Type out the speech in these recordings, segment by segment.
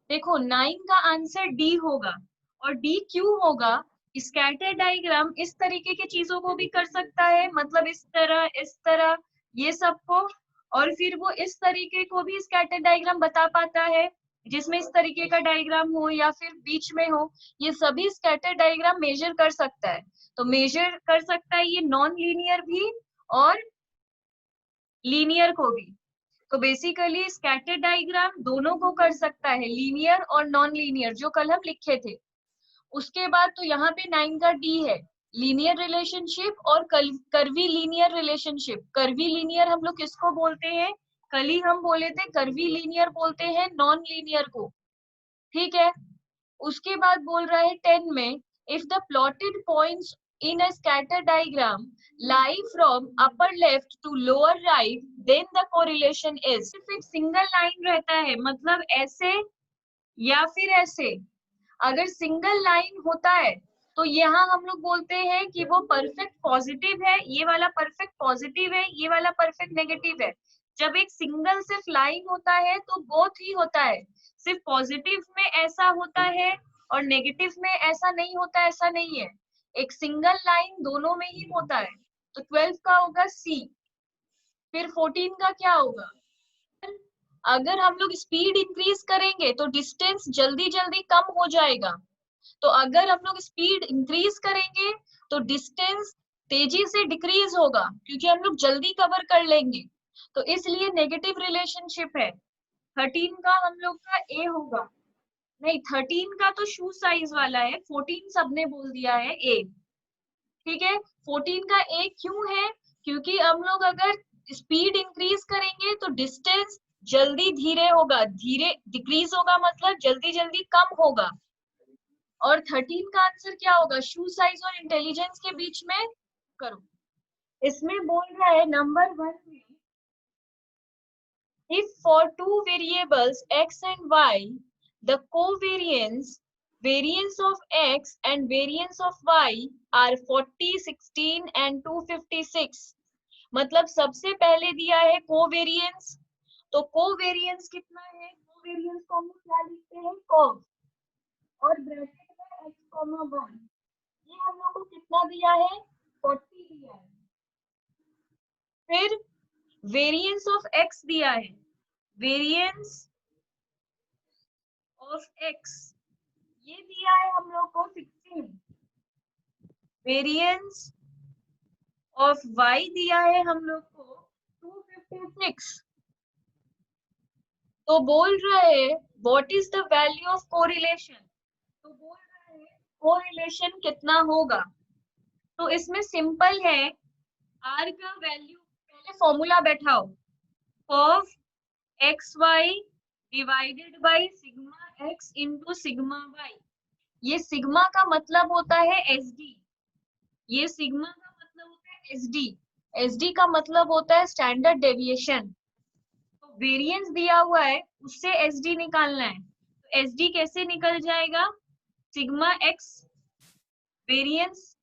देखो 9 का answer D होगा। और डी क्यों होगा? स्कैटर डायग्राम इस तरीके की चीजों को भी कर सकता है, मतलब इस तरह ये सबको। और फिर वो इस तरीके को भी स्कैटर डायग्राम बता पाता है, जिसमें इस तरीके का डायग्राम हो या फिर बीच में हो। ये सभी स्कैटर डायग्राम मेजर कर सकता है। तो मेजर कर सकता है ये नॉन लीनियर भी और लीनियर को भी। तो बेसिकली स्कैटर डायग्राम दोनों को कर सकता है, लीनियर और नॉन लीनियर, जो कल हम लिखे थे। उसके बाद तो यहाँ पे 9 का डी है, लीनियर रिलेशनशिप और curvy linear relationship. Curvy linear हम लोग किसको बोलते हैं? कल ही हम बोले थे कर्वी लीनियर बोलते हैं नॉन लीनियर को। ठीक है। उसके बाद बोल रहा है 10 में, if the plotted points in a scatter diagram lie from upper left to lower right, then the correlation is। सिर्फ एक सिंगल लाइन रहता है, मतलब ऐसे या फिर ऐसे। अगर सिंगल लाइन होता है तो यहाँ हम लोग बोलते हैं कि वो परफेक्ट पॉजिटिव है, ये वाला परफेक्ट पॉजिटिव है, ये वाला परफेक्ट नेगेटिव है। जब एक सिंगल सिर्फ लाइन होता है तो बोथ ही होता है। सिर्फ पॉजिटिव में ऐसा होता है और नेगेटिव में ऐसा नहीं होता, ऐसा नहीं है। एक सिंगल लाइन दोनों में ही होता है। तो 12 का होगा सी। फिर 14 का क्या होगा? अगर हम लोग स्पीड इंक्रीज करेंगे तो डिस्टेंस जल्दी जल्दी कम हो जाएगा। तो अगर हम लोग स्पीड इंक्रीज करेंगे तो डिस्टेंस तेजी से डिक्रीज होगा, क्योंकि हम लोग जल्दी कवर कर लेंगे। तो इसलिए नेगेटिव रिलेशनशिप है। 13 का हम लोग का ए होगा। नहीं, 13 का तो शू साइज वाला है, 14 सबने बोल दिया है ए। ठीक है। 14 का ए क्यों है? क्योंकि हम लोग अगर स्पीड इंक्रीज करेंगे तो डिस्टेंस जल्दी धीरे होगा, धीरे डिक्रीज होगा, मतलब जल्दी जल्दी कम होगा। और 13 का आंसर क्या होगा? शू साइज और इंटेलिजेंस के बीच में करो। इसमें बोल रहा है नंबर 1 में, if for two variables x and y the variance of x and variance of y are 40, 16 and 256। मतलब सबसे पहले दिया है कोवेरियंस। तो कोवेरियंस कितना है? कोवेरियंस को हम लोग क्या लिखते हैं? कॉस। और ब्रैकेट में x, 1। ये हम लोग को कितना दिया है? 40 दिया है। फिर वेरिएंस ऑफ x दिया है, वेरिएंस ऑफ x ये दिया है हम लोग को 16। वेरिएंस ऑफ y दिया है हम लोग को 256। तो बोल रहा है what is the value of correlation. तो बोल रहा है कोरिलेशन कितना होगा। तो इसमें सिंपल है, r का वैल्यू पहले फॉर्मूला बैठाओ, of x y divided by sigma x into sigma y. ये सिग्मा का मतलब होता है एस डी। ये सिग्मा का मतलब होता है एस डी। एस डी का मतलब होता है स्टैंडर्ड डेविएशन। तो वेरिएंस दिया हुआ है, उससे एस डी निकालना है। तो एस डी कैसे निकल जाएगा? सिग्मा एक्स, वेरिएंस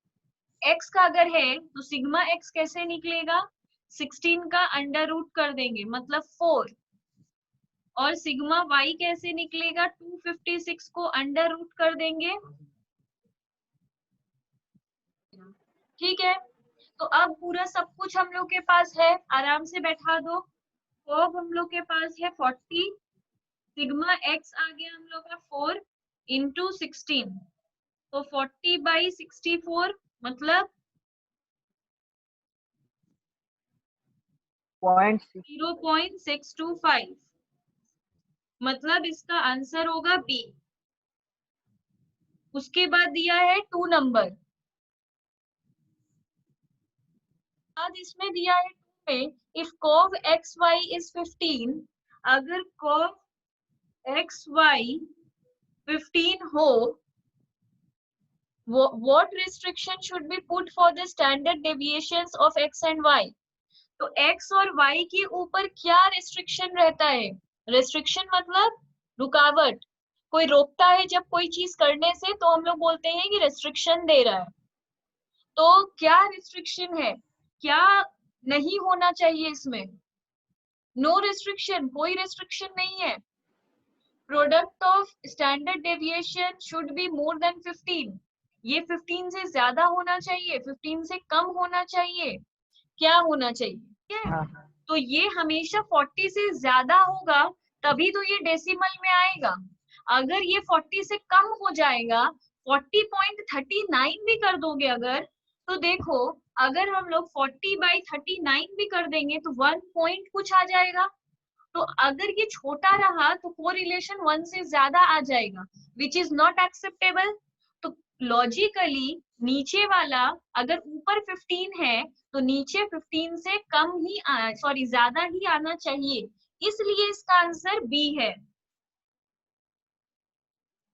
एक्स का अगर है तो सिग्मा एक्स कैसे निकलेगा? 16 का अंडर रूट कर देंगे, मतलब 4। और सिग्मा y कैसे निकलेगा? 256 को अंडर रूट कर देंगे। ठीक है। तो अब पूरा सब कुछ हम लोग के पास है, आराम से बैठा दो। तो अब हम लोग के पास है 40, सिग्मा x आ गया हम लोग का 4 इंटू 16। तो 40/64 मतलब 0.625। मतलब इसका आंसर होगा बी। उसके बाद दिया है 2 नंबर। बाद इसमें दिया है 2 में, if curve x y is 15, अगर कर्व एक्स वाई 15 हो, what restriction should be put for the standard deviations of x and y। तो x और y के ऊपर क्या रिस्ट्रिक्शन रहता है? रिस्ट्रिक्शन मतलब रुकावट। कोई रोकता है जब कोई चीज करने से, तो हम लोग बोलते हैं कि रिस्ट्रिक्शन दे रहा है। तो क्या रिस्ट्रिक्शन है, क्या नहीं होना चाहिए इसमें? नो रिस्ट्रिक्शन, कोई रिस्ट्रिक्शन नहीं है। Product of standard deviation should be more than 15, ये 15 से ज्यादा होना चाहिए, 15 से कम होना चाहिए, क्या होना चाहिए, ठीक है। हाँ। तो ये हमेशा 40 से ज्यादा होगा तभी तो ये डेसिमल में आएगा। अगर ये 40 से कम हो जाएगा, 40.39 भी कर दोगे अगर, तो देखो अगर हम लोग 40/39 भी कर देंगे तो 1 पॉइंट कुछ आ जाएगा। तो अगर ये छोटा रहा तो कोरिलेशन 1 से ज्यादा आ जाएगा, विच इज नॉट एक्सेप्टेबल। तो लॉजिकली नीचे वाला अगर ऊपर 15 है तो नीचे 15 से कम ही सॉरी ज्यादा ही आना चाहिए, इसलिए इसका आंसर बी है।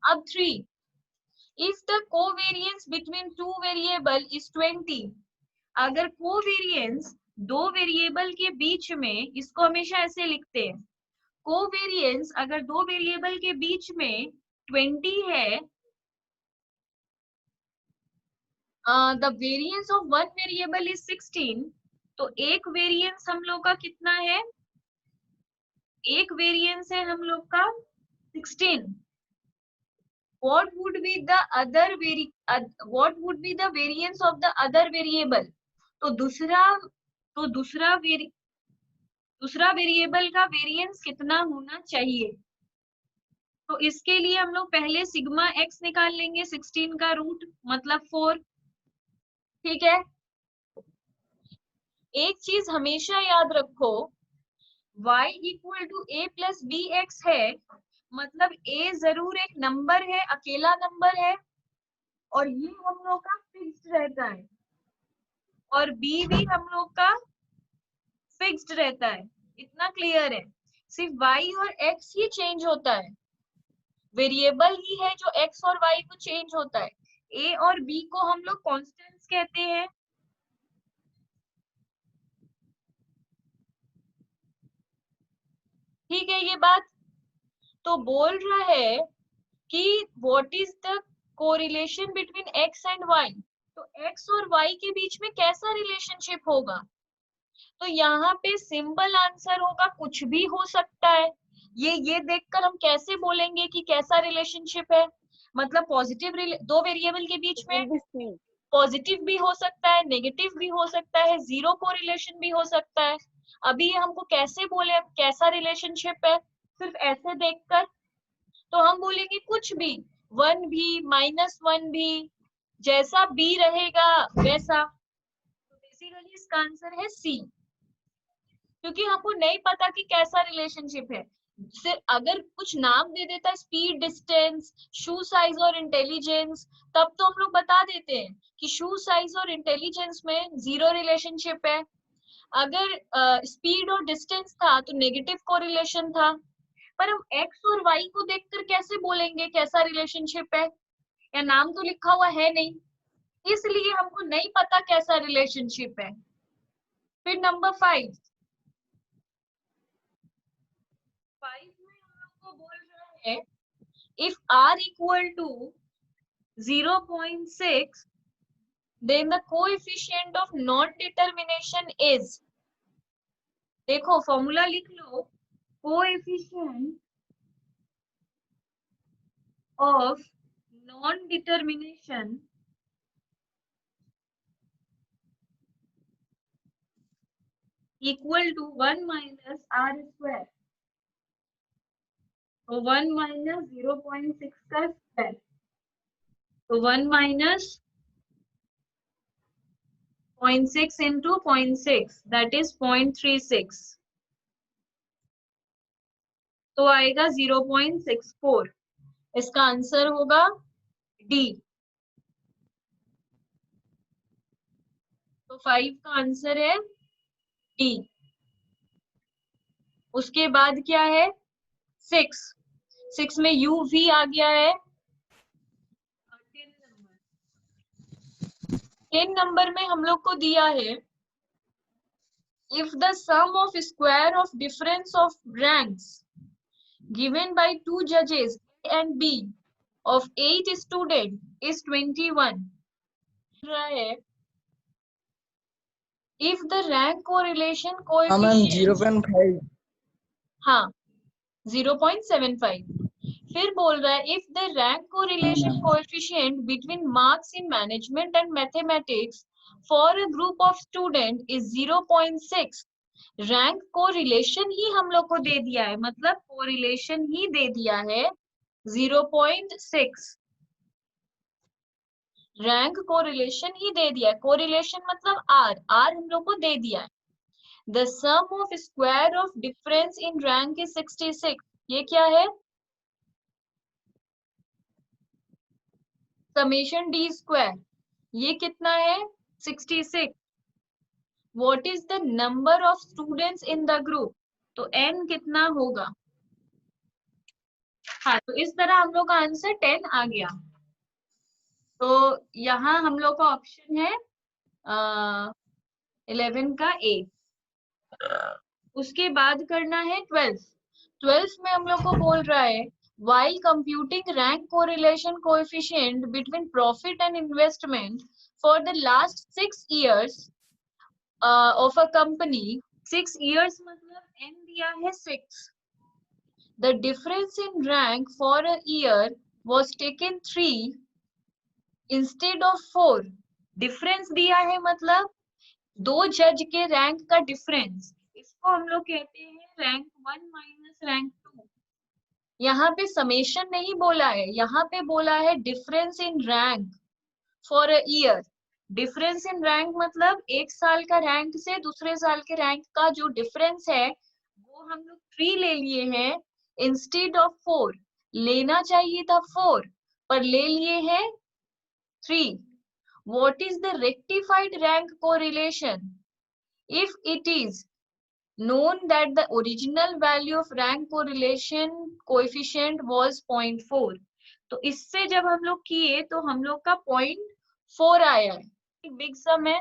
अब 3, if the covariance between two variable is 20, अगर कोवेरिएंस दो वेरिएबल के बीच में, इसको हमेशा ऐसे लिखते हैं, कोवेरिएंस अगर दो वेरिएबल के बीच में 20 है, the variance of one variable is 16, तो एक वेरिएंस हम लोग का कितना है, एक वेरिएंस है हम लोग का 16। what would be the other what would be the variance of the other variable, तो दूसरा वेरिएबल का वेरिएंस कितना होना चाहिए। तो इसके लिए हम लोग पहले सिग्मा एक्स निकाल लेंगे, 16 का रूट मतलब 4, ठीक है। एक चीज हमेशा याद रखो, y equal to a plus b x है, मतलब a जरूर एक नंबर है, अकेला नंबर है, और ये हम लोग का फिक्स्ड रहता है, और b भी हम लोग का फिक्स्ड रहता है, इतना क्लियर है। सिर्फ y और x ही चेंज होता है, वेरिएबल ही है जो x और y को चेंज होता है। a और b को हम लोग कॉन्स्टेंट्स कहते हैं, ठीक है ये बात। तो बोल रहा है कि what is the correlation between x and y, तो x और y के बीच में कैसा रिलेशनशिप होगा, तो यहाँ पे सिंपल आंसर होगा कुछ भी हो सकता है। ये देखकर हम कैसे बोलेंगे कि कैसा रिलेशनशिप है, मतलब पॉजिटिव, दो वेरिएबल के बीच में पॉजिटिव भी हो सकता है, नेगेटिव भी हो सकता है, जीरो कोरिलेशन भी हो सकता है। अभी हमको कैसे बोले कैसा रिलेशनशिप है, सिर्फ ऐसे देखकर, तो हम बोलेंगे कुछ भी, 1 भी -1 भी, जैसा बी रहेगा वैसा। तो बेसिकली इसका आंसर है सी, क्योंकि हमको नहीं पता कि कैसा रिलेशनशिप है। सिर्फ अगर कुछ नाम दे देता, स्पीड, डिस्टेंस, शू साइज और इंटेलिजेंस, तब तो हम लोग बता देते हैं कि शू साइज और इंटेलिजेंस में जीरो रिलेशनशिप है। अगर स्पीड और डिस्टेंस था तो नेगेटिव कोरिलेशन था, पर हम एक्स और वाई को देखकर कैसे बोलेंगे कैसा रिलेशनशिप है, या नाम तो लिखा हुआ है नहीं, इसलिए हमको नहीं पता कैसा रिलेशनशिप है। फिर नंबर 5 में हम लोग को बोल रहा है, if r equal to 0.6 then the coefficient of non-determination is, देखो फॉर्मूला लिख लो, coefficient of non-determination equal to 1 minus r square, तो 1 minus 0.6 का स्क्वायर, तो 1 minus 0.6 into 0.6 that is 0.36, तो आएगा 0.64, इसका आंसर होगा डी। तो 5 का आंसर है डी। उसके बाद क्या है 6 में यू भी आ गया है। 10 नंबर में हम लोग को दिया है, if the sum of square of difference of ranks given by two judges A and B of 8 students is 21, if the rank correlation coefficient 0.5, हाँ 0.75, फिर बोल रहा है if the rank correlation coefficient between marks in management and mathematics for a group of student is 0.6, rank correlation ही हम लोग को दे दिया है, मतलब कोरिलेशन ही दे दिया है 0.6, रैंक कोरिलेशन ही दे दिया है, कोरिलेशन मतलब आर, आर हम लोग को दे दिया है। The sum of square of difference in rank is 66, ये क्या है, समेशन डी स्क्वायर, ये कितना है 66। What is the number of students in the group, तो n कितना होगा। हाँ, तो इस तरह हम लोग का आंसर 10 आ गया। तो यहाँ हम लोग का ऑप्शन है 11 का ए। उसके बाद करना है 12 में हम लोग को बोल रहा है while computing rank correlation coefficient between profit and investment for the last 6 years of a company, 6 years मतलब n दिया है 6, the difference in rank for a year was taken 3 instead of 4, difference दिया है मतलब दो जज के रैंक का डिफरेंस, इसको हम लोग कहते हैं रैंक 1 माइनस रैंक 2। यहाँ पे समेशन नहीं बोला है, यहाँ पे बोला है difference in rank for a year. Difference in rank मतलब एक साल का रैंक से दूसरे साल के रैंक का जो डिफरेंस है वो हम लोग 3 ले लिए हैं इंस्टेड ऑफ 4, लेना चाहिए था 4 पर ले लिए हैं 3। What is the rectified rank correlation? If it is known that the original value of rank correlation coefficient was 0.4, तो इससे जब हम लोग किए तो हम लोग का 0.4 आया है। बिग सम है,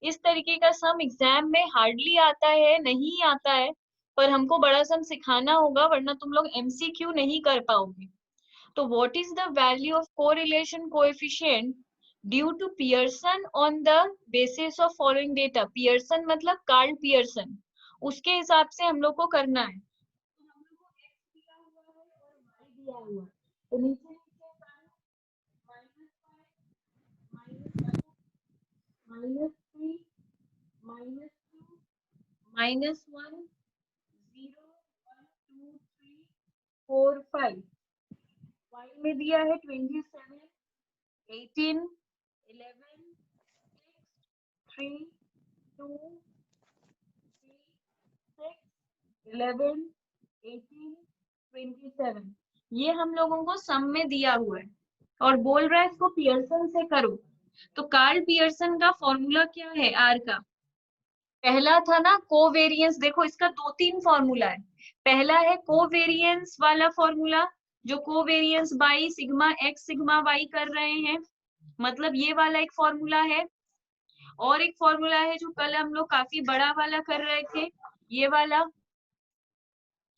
इस तरीके का सम एग्जाम में हार्डली आता है, नहीं आता है, पर हमको बड़ा सम सिखाना होगा वरना तुम लोग एमसीक्यू नहीं कर पाओगे। तो what is the value of correlation coefficient due to Pearson on the basis of following data? Pearson मतलब कार्ल पियर्सन, उसके हिसाब से हम लोग को करना है। तो हम लोग को x दिया हुआ है और y दिया हुआ है, तो नीचे नीचे minus three minus two minus one 0 1 2 3 4 5, y में दिया है 27 18 11 6 3 2 3 6 11 18 27, ये हम लोगों को सम में दिया हुआ है और बोल रहा है इसको पियर्सन से करो। तो कार्ल पियर्सन का फॉर्मूला क्या है आर का, पहला था ना कोवेरियंस, देखो इसका 2-3 फॉर्मूला है। पहला है कोवेरियंस वाला फॉर्मूला, जो covariance by sigma x sigma y कर रहे हैं, मतलब ये वाला एक फॉर्मूला है। और एक फॉर्मूला है जो कल हम लोग काफी बड़ा वाला कर रहे थे, ये वाला।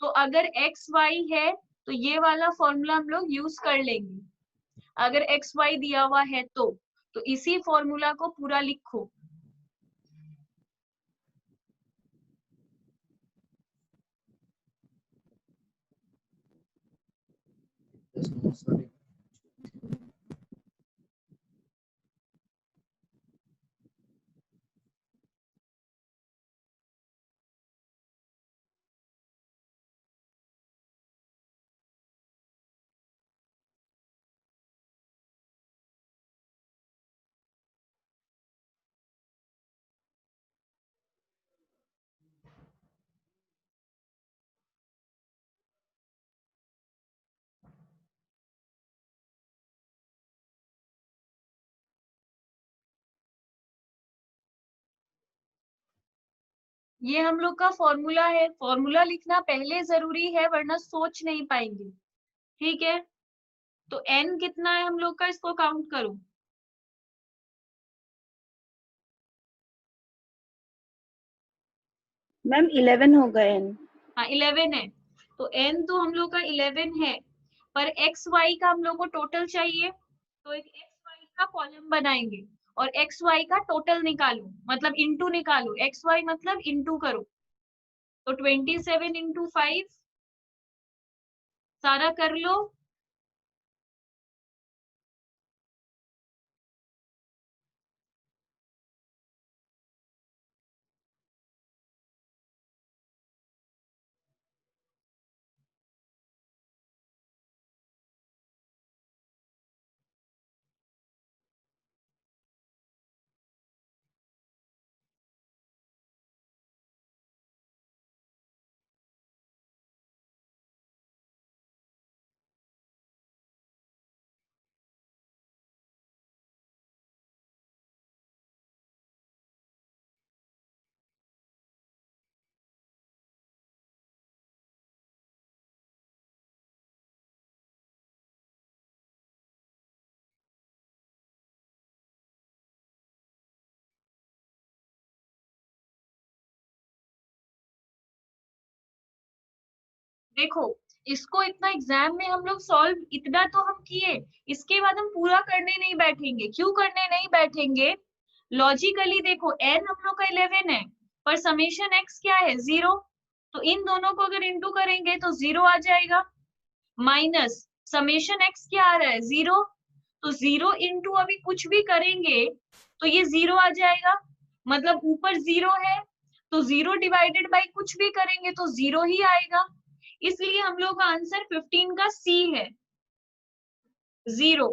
तो अगर एक्स वाई है तो ये वाला फॉर्मूला हम लोग यूज कर लेंगे, अगर एक्स वाई दिया हुआ है तो इसी फॉर्मूला को पूरा लिखो। ये हम लोग का फॉर्मूला है, फॉर्मूला लिखना पहले जरूरी है वरना सोच नहीं पाएंगे, ठीक है। तो n कितना है हम लोग का, इसको काउंट करो। मैम 11 होगा n। हाँ 11 है, तो n तो हम लोग का 11 है, पर एक्स वाई का हम लोग को टोटल चाहिए, तो एक एक्स वाई का कॉलम बनाएंगे और एक्स वाई का टोटल निकालो, मतलब इंटू निकालो, एक्स वाई मतलब इंटू करो। तो 27 इंटू 5 सारा कर लो, देखो इसको इतना एग्जाम में हम लोग सॉल्व इतना तो हम किए, इसके बाद हम पूरा करने नहीं बैठेंगे। क्यों करने नहीं बैठेंगे? लॉजिकली देखो n हम लोग का 11 है, पर समेशन x क्या है 0, तो इन दोनों को अगर इंटू करेंगे तो 0 आ जाएगा, माइनस समेशन x क्या आ रहा है 0, तो 0 इंटू अभी कुछ भी करेंगे तो ये 0 आ जाएगा, मतलब ऊपर 0 है तो 0 डिवाइडेड बाई कुछ भी करेंगे तो 0 ही आएगा। इसलिए हम लोग का आंसर 15 का सी है, 0।